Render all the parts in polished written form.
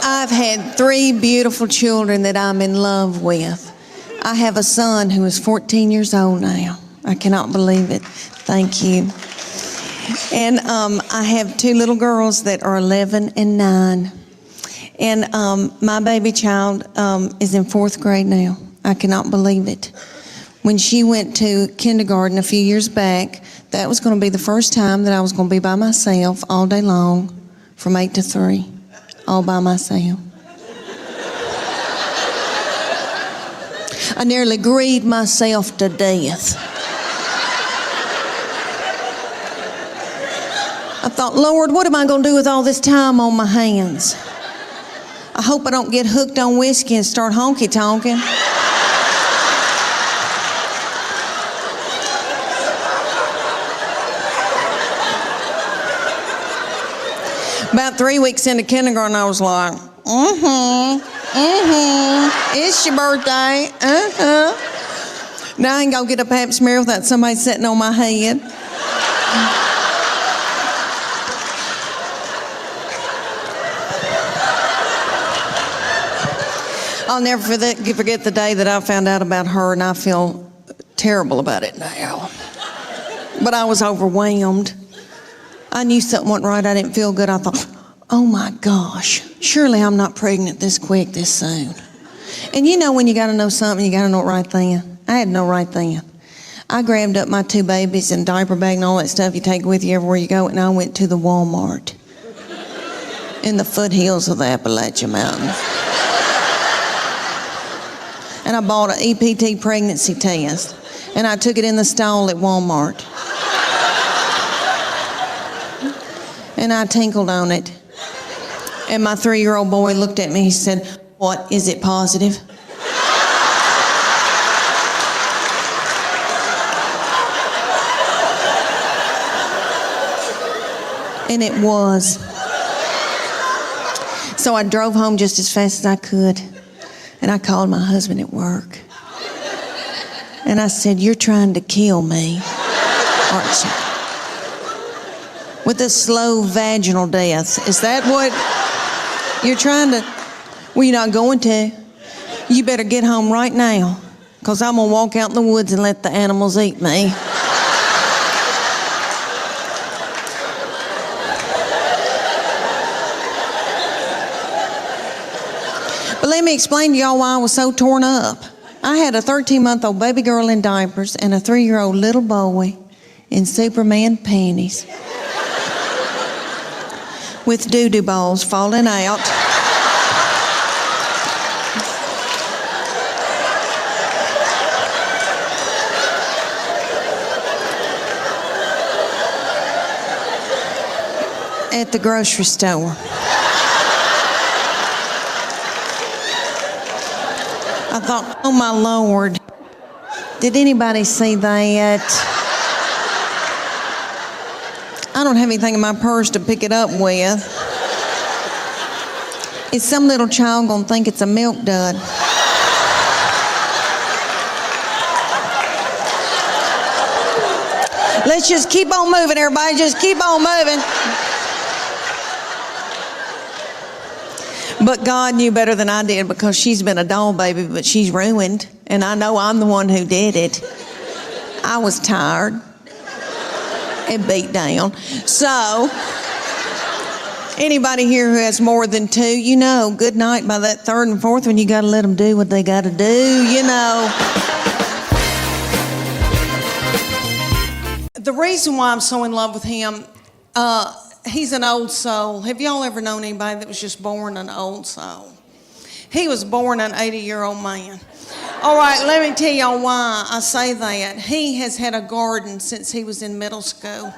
I've had 3 beautiful children that I'm in love with. I have a son who is 14 years old now. I cannot believe it. Thank you. And I have 2 little girls that are 11 and 9. And my baby child is in 4th grade now. I cannot believe it. When she went to kindergarten a few years back, that was going to be the first time that I was going to be by myself all day long from 8 to 3, all by myself. I nearly grieved myself to death. I thought, Lord, what am I going to do with all this time on my hands? I hope I don't get hooked on whiskey and start honky-tonking. About 3 weeks into kindergarten, I was like, it's your birthday, Now I ain't gonna get a pap smear without somebody sitting on my head. I'll never forget the day that I found out about her, and I feel terrible about it now. But I was overwhelmed. I knew something wasn't right. I didn't feel good. I thought, oh my gosh, surely I'm not pregnant this quick, this soon. And you know when you got to know something, you got to know it right then. I had to know right then. I grabbed up my 2 babies and diaper bag and all that stuff you take with you everywhere you go, and I went to the Walmart in the foothills of the Appalachian Mountains. And I bought an EPT pregnancy test, and I took it in the stall at Walmart. And I tinkled on it. And my 3-year-old boy looked at me, he said, "What, is it positive?" And it was. So I drove home just as fast as I could. And I called my husband at work. And I said, "You're trying to kill me, aren't you? With a slow vaginal death. Is that what you're trying to?" "Well, you're not going to. You better get home right now, because I'm going to walk out in the woods and let the animals eat me." But let me explain to y'all why I was so torn up. I had a 13-month-old baby girl in diapers and a 3-year-old little boy in Superman panties with doo-doo balls falling out. At the grocery store. I thought, oh my Lord, did anybody see that? I don't have anything in my purse to pick it up with. Is some little child gonna think it's a milk dud? Let's just keep on moving, everybody. Just keep on moving. But God knew better than I did, because she's been a doll baby, but she's ruined. And I know I'm the one who did it. I was tired and beat down. So, anybody here who has more than 2, you know, good night by that 3rd and 4th one. You got to let them do what they got to do, you know. The reason why I'm so in love with him, he's an old soul. Have y'all ever known anybody that was just born an old soul? He was born an 80-year-old man. All right, let me tell y'all why I say that. He has had a garden since he was in middle school.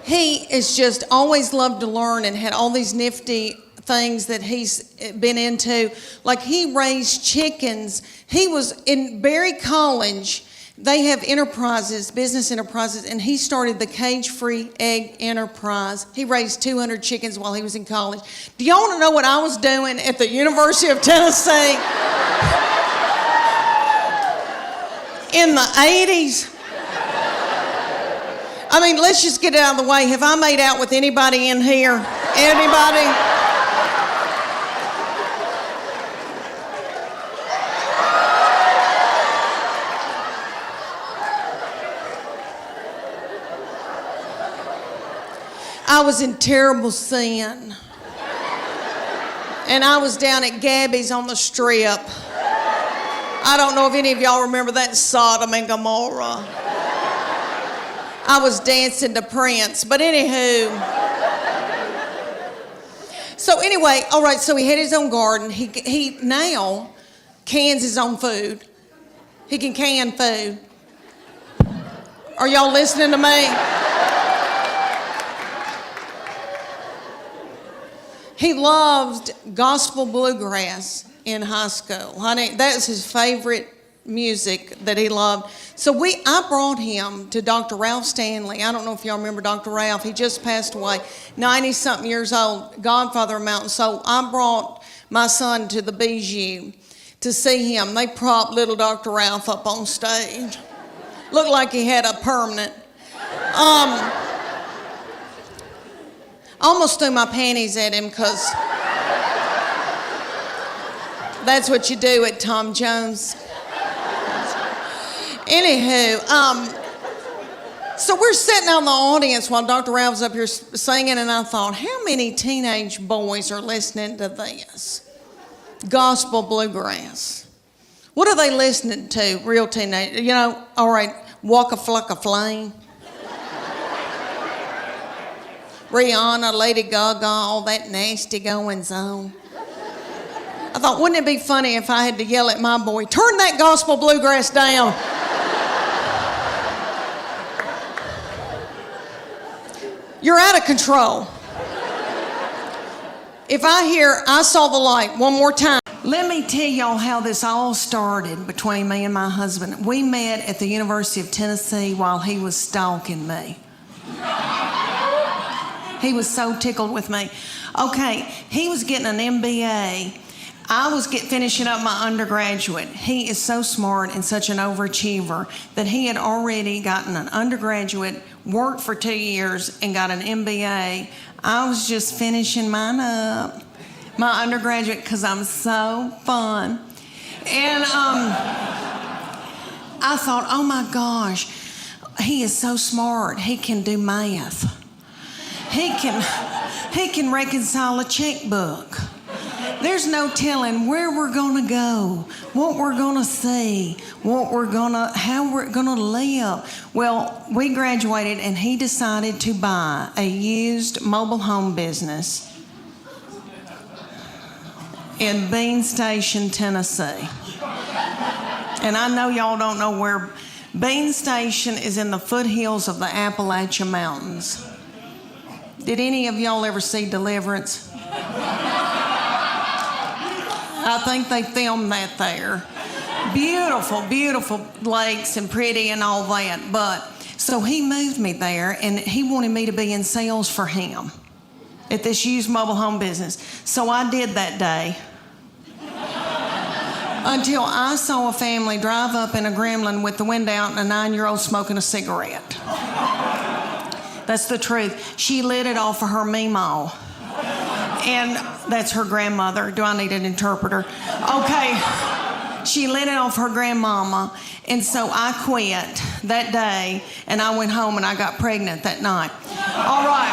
He has just always loved to learn and had all these nifty things that he's been into. Like, he raised chickens. He was in Berry College. They have enterprises, business enterprises, and he started the Cage-Free Egg Enterprise. He raised 200 chickens while he was in college. Do y'all want to know what I was doing at the University of Tennessee in the 80s? I mean, let's just get it out of the way. Have I made out with anybody in here Anybody? I was in terrible sin. And I was down at Gabby's on the Strip. I don't know if any of y'all remember that Sodom and Gomorrah. I was dancing to Prince, but anywho. So anyway, all right, so he had his own garden. He now cans his own food. He can can food. Are y'all listening to me? He loved gospel bluegrass in high school. Honey, that was his favorite music that he loved. So I brought him to Dr. Ralph Stanley. I don't know if y'all remember Dr. Ralph. He just passed away, 90-something years old, godfather of Mountain. So I brought my son to the Bijou to see him. They propped little Dr. Ralph up on stage. Looked like he had a permanent. Almost threw my panties at him because that's what you do at Tom Jones. Anywho, so we're sitting out in the audience while Dr. Ralph was up here singing, and I thought, how many teenage boys are listening to this? Gospel bluegrass. What are they listening to, real teenage? You know, all right, Walk a Fluck of Flame. Rihanna, Lady Gaga, all that nasty goings on. I thought, wouldn't it be funny if I had to yell at my boy, turn that gospel bluegrass down. You're out of control. If I hear, I saw the light one more time. Let me tell y'all how this all started between me and my husband. We met at the University of Tennessee while he was stalking me. He was so tickled with me. Okay, he was getting an MBA. I was finishing up my undergraduate. He is so smart and such an overachiever that he had already gotten an undergraduate, worked for 2 years, and got an MBA. I was just finishing mine up, my undergraduate, because I'm so fun. And I thought, oh my gosh, he is so smart. He can do math. He can reconcile a checkbook. There's no telling where we're gonna go, what we're gonna see, how we're gonna live. Well, we graduated and he decided to buy a used mobile home business in Bean Station, Tennessee. And I know y'all don't know where Bean Station is, in the foothills of the Appalachian Mountains. Did any of y'all ever see Deliverance? I think they filmed that there. Beautiful, beautiful lakes and pretty and all that. But so he moved me there, and he wanted me to be in sales for him at this used mobile home business. So I did that day until I saw a family drive up in a Gremlin with the window out and a 9-year-old smoking a cigarette. That's the truth. She lit it off of her meemaw. And that's her grandmother. Do I need an interpreter? Okay. She lit it off her grandmama. And so I quit that day, and I went home and I got pregnant that night. All right.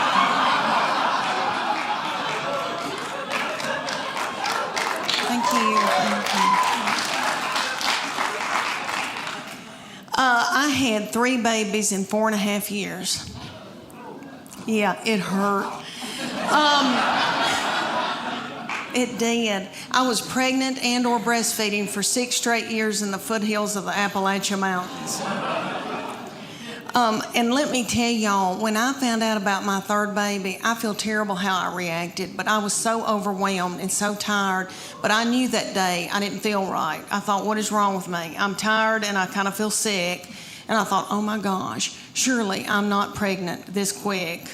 Thank you. I had 3 babies in 4.5 years. Yeah, it hurt. It did. I was pregnant and or breastfeeding for 6 straight years in the foothills of the Appalachian Mountains. And let me tell y'all, when I found out about my 3rd baby, I feel terrible how I reacted, but I was so overwhelmed and so tired. But I knew that day I didn't feel right. I thought, what is wrong with me? I'm tired and I kind of feel sick. And I thought, oh my gosh, surely I'm not pregnant this quick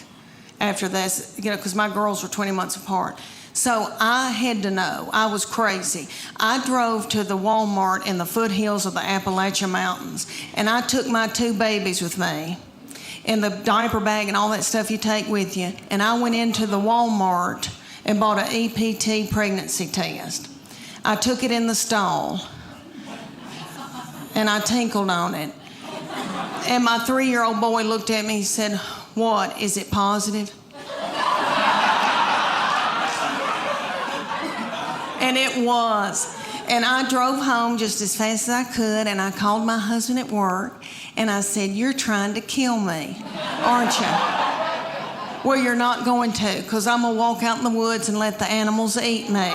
after this, because my girls were 20 months apart. So I had to know. I was crazy. I drove to the Walmart in the foothills of the Appalachian Mountains, and I took my 2 babies with me. and the diaper bag and all that stuff you take with you. And I went into the Walmart and bought an EPT pregnancy test. I took it in the stall, and I tinkled on it. And my 3-year-old boy looked at me and said, "What, is it positive?" And it was. And I drove home just as fast as I could, and I called my husband at work, and I said, "You're trying to kill me, aren't you?" "Well, you're not going to, because I'm going to walk out in the woods and let the animals eat me."